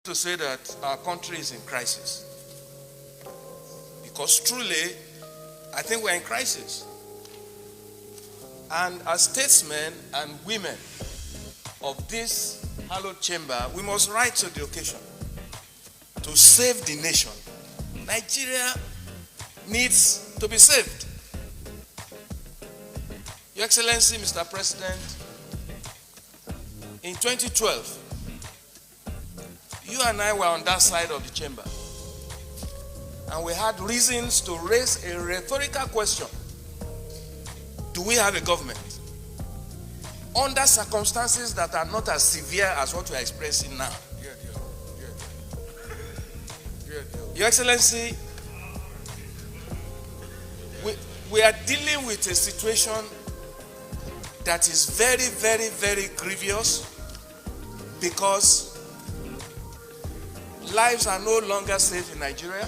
to say that our country is in crisis. Because truly, I think we're in crisis. And as statesmen and women of this hallowed chamber, we must rise to the occasion to save the nation. Nigeria needs to be saved. Your Excellency, Mr. President, in 2012, you and I were on that side of the chamber, and we had reasons to raise a rhetorical question. Do we have a government? Under circumstances that are not as severe as what we are expressing now. Your Excellency, we are dealing with a situation that is very, very, very grievous, because lives are no longer safe in Nigeria.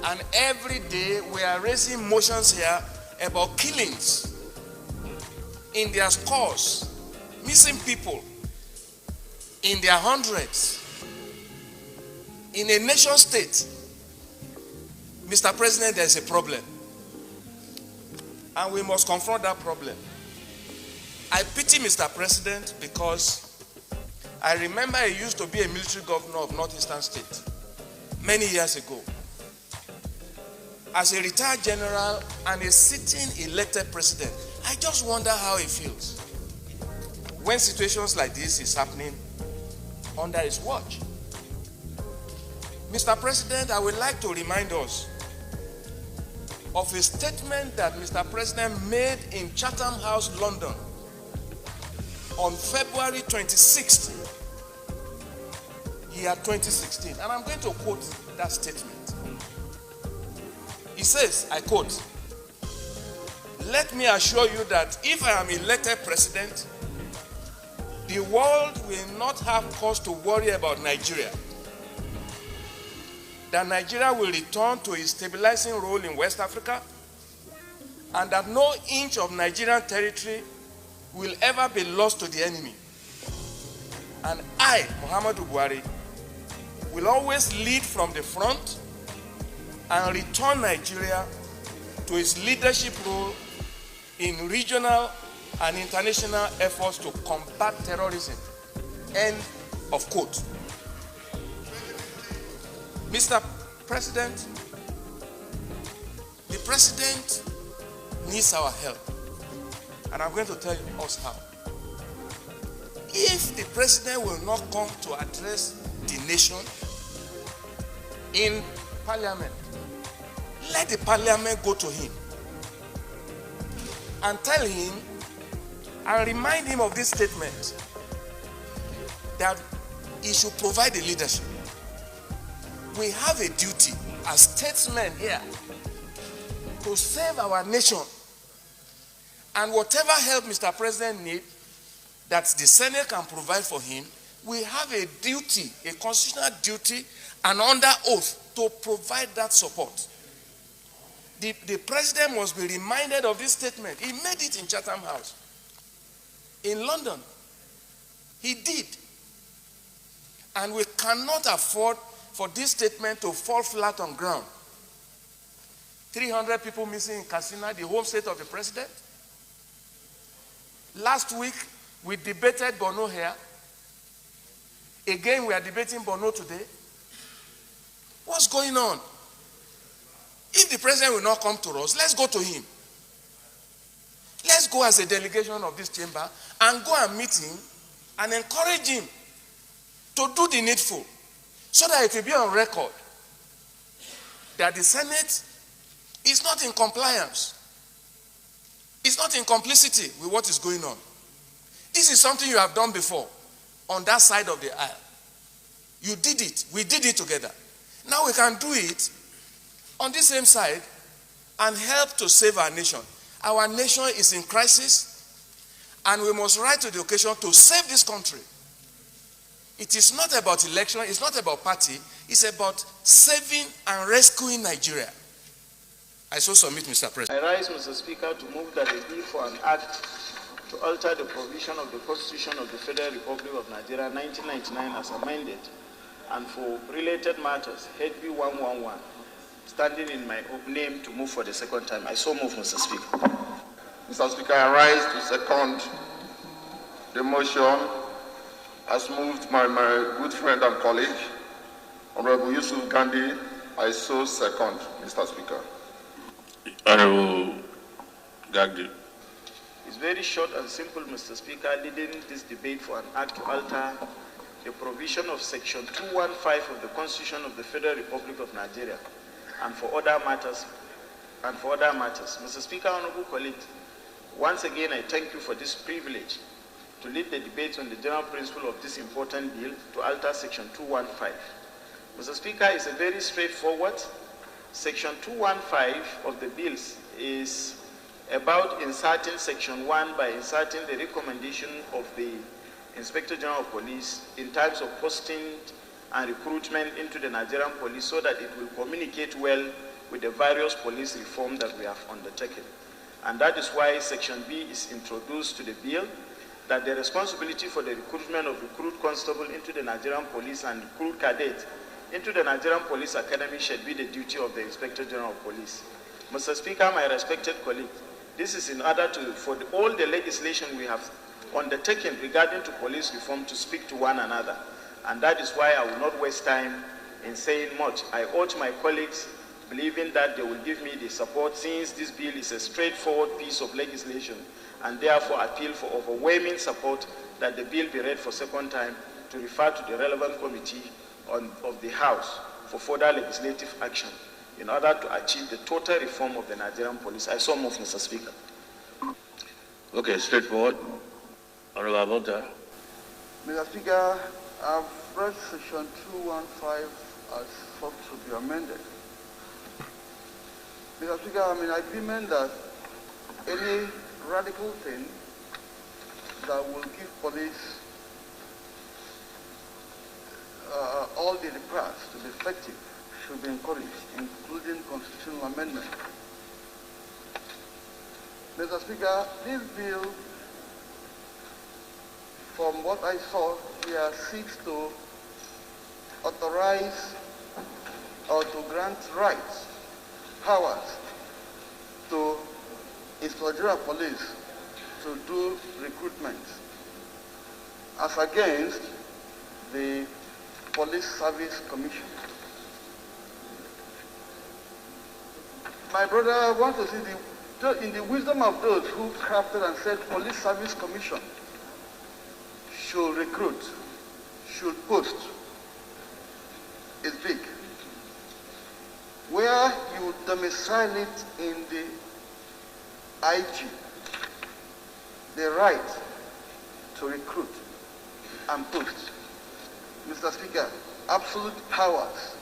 And every day we are raising motions here about killings in their scores, missing people in their hundreds, in a nation state. Mr. President, there's a problem, and we must confront that problem. I pity Mr. President, because I remember he used to be a military governor of Northeastern State many years ago. As a retired general and a sitting elected president, I just wonder how he feels when situations like this is happening under his watch. Mr. President, I would like to remind us of a statement that Mr. President made in Chatham House, London, on February 26th, year 2016. And I'm going to quote that statement. He says, I quote, "Let me assure you that if I am elected president, the world will not have cause to worry about Nigeria. That Nigeria will return to its stabilizing role in West Africa, and that no inch of Nigerian territory will ever be lost to the enemy. And I, Muhammadu Buhari, will always lead from the front and return Nigeria to its leadership role in regional and international efforts to combat terrorism." End of quote. Mr. President, the President needs our help, and I'm going to tell you us how. If the President will not come to address the nation in Parliament, let the Parliament go to him and tell him and remind him of this statement, that he should provide the leadership. We have a duty as statesmen here to save our nation, and whatever help Mr. President needs that the Senate can provide for him, we have a duty, a constitutional duty, and under oath to provide that support. The President must be reminded of this statement. He made it in Chatham House in London. He did. And we cannot afford for this statement to fall flat on ground. 300 people missing in Katsina, the home state of the President. Last week, we debated Borno here. Again, we are debating Borno today. What's going on? If the President will not come to us, let's go to him. Let's go as a delegation of this chamber and go and meet him and encourage him to do the needful, so that it will be on record that the Senate is not in compliance. It's not in complicity with what is going on. This is something you have done before on that side of the aisle. You did it. We did it together. Now we can do it on this same side and help to save our nation. Our nation is in crisis, and we must rise to the occasion to save this country. It is not about election, it's not about party, it's about saving and rescuing Nigeria. I so submit, Mr. President. I rise, Mr. Speaker, to move that the bill for an act to alter the provision of the Constitution of the Federal Republic of Nigeria 1999 as amended, and for related matters, HB 111, standing in my name to move for the second time. I so move, Mr. Speaker. Mr. Speaker, I rise to second the motion as moved by my good friend and colleague, Honorable Yusuf Gandhi. I so second, Mr. Speaker. Honorable Gandhi. It's very short and simple, Mr. Speaker, leading this debate for an act to alter the provision of Section 215 of the Constitution of the Federal Republic of Nigeria and for other matters. Mr. Speaker, honorable colleagues, once again I thank you for this privilege to lead the debate on the general principle of this important bill to alter Section 215. Mr. Speaker, it's a very straightforward. Section 215 of the bills is about inserting Section 1 by inserting the recommendation of the Inspector General of Police in terms of posting and recruitment into the Nigerian police so that it will communicate well with the various police reform that we have undertaken. And that is why Section B is introduced to the bill, that the responsibility for the recruitment of recruit constable into the Nigerian police and recruit cadet into the Nigerian Police Academy should be the duty of the Inspector General of Police. Mr. Speaker, my respected colleague, this is in order for all the legislation we have undertaken regarding to police reform to speak to one another. And that is why I will not waste time in saying much. I urge my colleagues, believing that they will give me the support, since this bill is a straightforward piece of legislation, and therefore appeal for overwhelming support that the bill be read for second time to refer to the relevant committee of the House for further legislative action in order to achieve the total reform of the Nigerian police. I so move, Mr. Speaker. Okay, straightforward. Honorable Abota. Mr. Speaker, I've read Section 215 as sought to be amended. Mr. Speaker, I'm in agreement that any radical thing that will give police all the required to be effective should be encouraged, including constitutional amendment. Mr. Speaker, this bill, from what I saw here, seeks to authorize or to grant rights, powers to Inspector General of Police to do recruitment as against the Police Service Commission. My brother, I want to see in the wisdom of those who crafted and said Police Service Commission should recruit, should post, is big. Where you domicile it in the IG, the right to recruit and post. Mr. Speaker, absolute powers,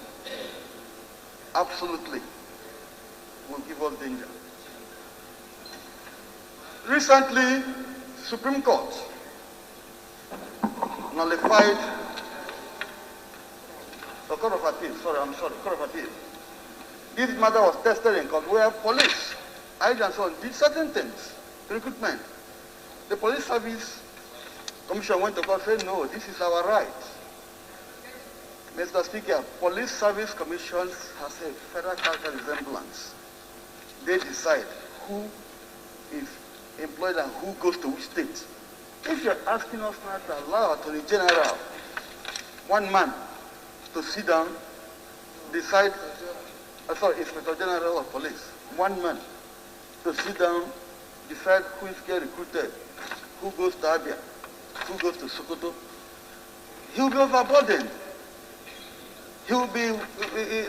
absolutely, will give us danger. Recently, Supreme Court nullified the Court of Appeal, Court of Appeal. This matter was tested in court where police, IG and so on, did certain things, recruitment. The Police Service Commission went to court and said, no, this is our right. Mr. Speaker, Police Service Commission has a federal character resemblance. They decide who is employed and who goes to which state. If you're asking us now to allow Attorney General, one man, to sit down, decide, Inspector General of Police, one man, to sit down, decide who is getting recruited, who goes to Abia, who goes to Sokoto, he'll be overburdened. He will be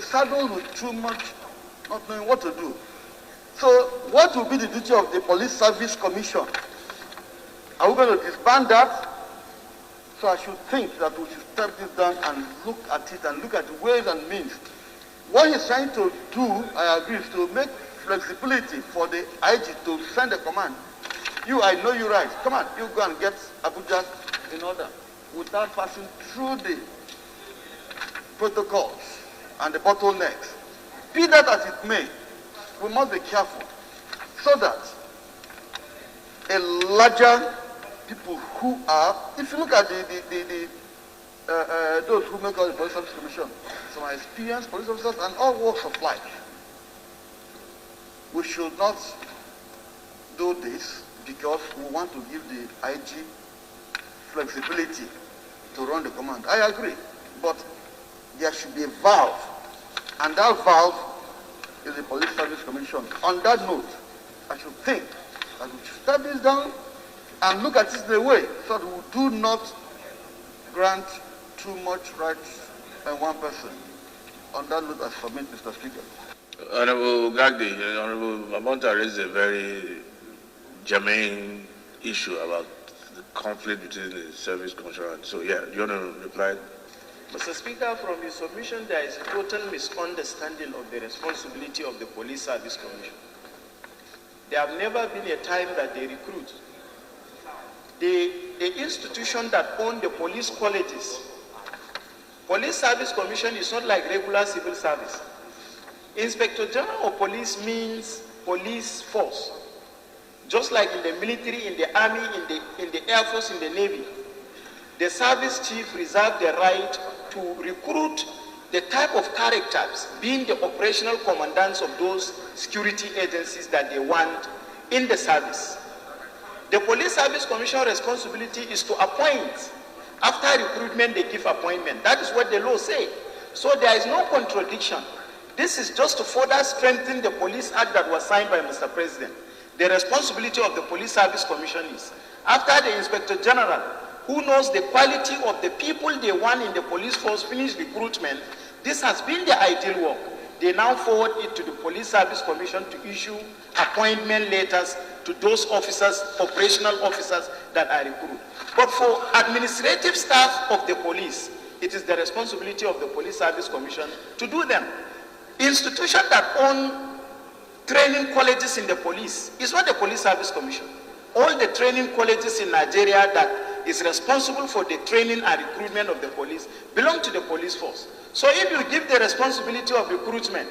saddled with too much, not knowing what to do. So what will be the duty of the Police Service Commission? Are we going to disband that? So I should think that we should step this down and look at it and look at the ways and means. What he's trying to do, I agree, is to make flexibility for the IG to send a command. You, I know you right. Come on, you go and get Abuja in order without passing through the protocols and the bottlenecks. Be that as it may, we must be careful so that a larger people who are, if you look at those who make up the Police Service Commission, some are experienced police officers and all walks of life. We should not do this because we want to give the IG flexibility to run the command. I agree, but there should be a valve, and that valve is the Police Service Commission. On that note, I should think that we should step this down and look at it in a way so that we do not grant too much rights by one person. On that note, I submit, Mr. Speaker. Honorable Gagdi, Honorable Amonta raised a very germane issue about the conflict between the Service Commissioner. So, yeah, do you want to reply? Mr. Speaker, from his submission, there is a total misunderstanding of the responsibility of the Police Service Commission. There have never been a time that they recruit. The institution that owns the police colleges, Police Service Commission is not like regular civil service. Inspector General of Police means police force. Just like in the military, in the army, in the Air Force, in the Navy, the service chief reserves the right to recruit the type of characters, being the operational commandants of those security agencies that they want in the service. The Police Service Commission responsibility is to appoint. After recruitment, they give appointment. That is what the law says. So there is no contradiction. This is just to further strengthen the Police Act that was signed by Mr. President. The responsibility of the Police Service Commission is, after the Inspector General, who knows the quality of the people they want in the police force, finish recruitment, this has been the ideal work. They now forward it to the Police Service Commission to issue appointment letters to those officers, operational officers that are recruited. But for administrative staff of the police, it is the responsibility of the Police Service Commission to do them. Institutions that own training colleges in the police is not the Police Service Commission. All the training colleges in Nigeria that is responsible for the training and recruitment of the police belong to the police force. So if you give the responsibility of recruitment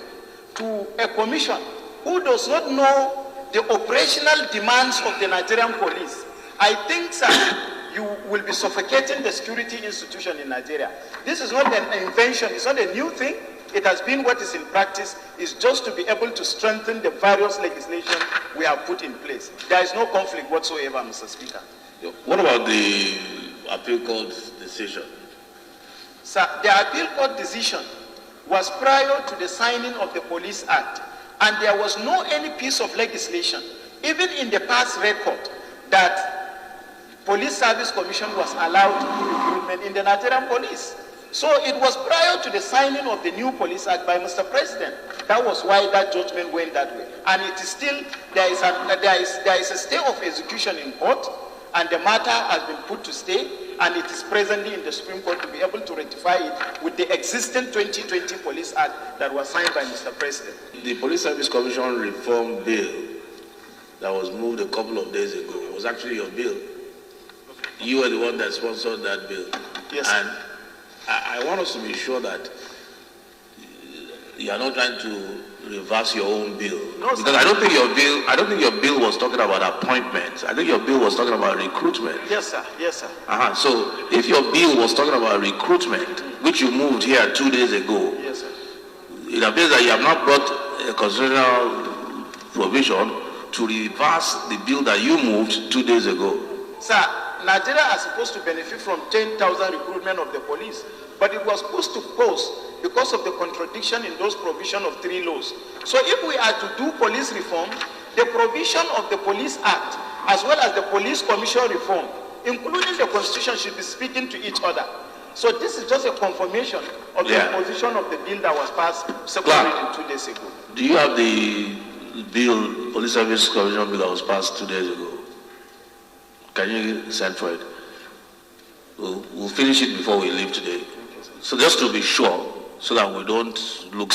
to a commission who does not know the operational demands of the Nigerian police, I think, sir, you will be suffocating the security institution in Nigeria. This is not an invention, it's not a new thing. It has been what is in practice, is just to be able to strengthen the various legislation we have put in place. There is no conflict whatsoever, Mr. Speaker. What about the appeal court's decision? Sir, the appeal court decision was prior to the signing of the Police Act, and there was no any piece of legislation, even in the past record, that Police Service Commission was allowed to do recruitment in the Nigerian police. So it was prior to the signing of the new Police Act by Mr. President. That was why that judgment went that way. And it is still, there is a stay of execution in court, and the matter has been put to stay, and it is presently in the Supreme Court to be able to rectify it with the existing 2020 Police Act that was signed by Mr. President. The Police Service Commission reform bill that was moved a couple of days ago, it was actually your bill. You were the one that sponsored that bill. Yes. And I want us to be sure that you are not trying to reverse your own bill. No, because sir. I don't think your bill was talking about appointments. I think your bill was talking about recruitment. Yes, sir. Yes, sir. So if your bill was talking about recruitment, which you moved here 2 days ago, Yes, sir. it appears that you have not brought a constitutional provision to reverse the bill that you moved 2 days ago. Sir, Nigeria is supposed to benefit from 10,000 recruitment of the police, but it was pushed to pause because of the contradiction in those provisions of 3 laws. So if we are to do police reform, the provision of the Police Act, as well as the Police Commission reform, including the Constitution, should be speaking to each other. So this is just a confirmation of the position of the bill that was passed separately 2 days ago. Do you have the bill, Police Service Commission bill that was passed 2 days ago? Can you send for it? We'll finish it before we leave today. So just to be sure, so that we don't look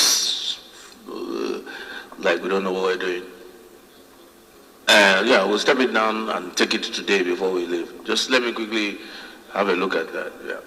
like we don't know what we're doing. Yeah, we'll step it down and take it today before we leave. Just let me quickly have a look at that. Yeah.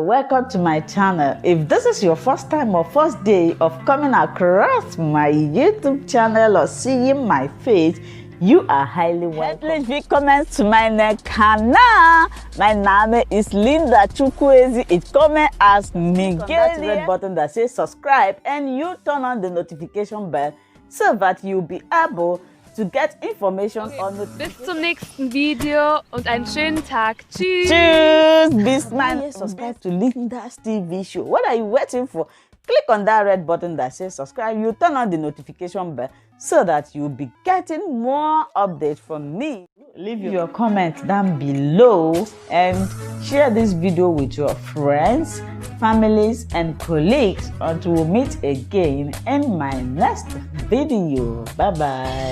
welcome to my channel. If this is your first time or first day of coming across my YouTube channel or seeing my face, you are highly welcome. Herzlich willkommen zu meinem Kanal. Mein Name ist Linda Chukwuezi. It comes as Miguel. On that red button that says subscribe and you turn on the notification bell so that you'll be able to get information on the Bis zum nächsten Video und einen schönen Tag. Tschüss. Tschüss. Bis man subscribe to LYNDA'S TV show. What are you waiting for? Click on that red button that says subscribe. You turn on the notification bell so that you'll be getting more updates from me. Leave your comments down below and share this video with your friends, families, and colleagues until we meet again in my next video. Bye bye.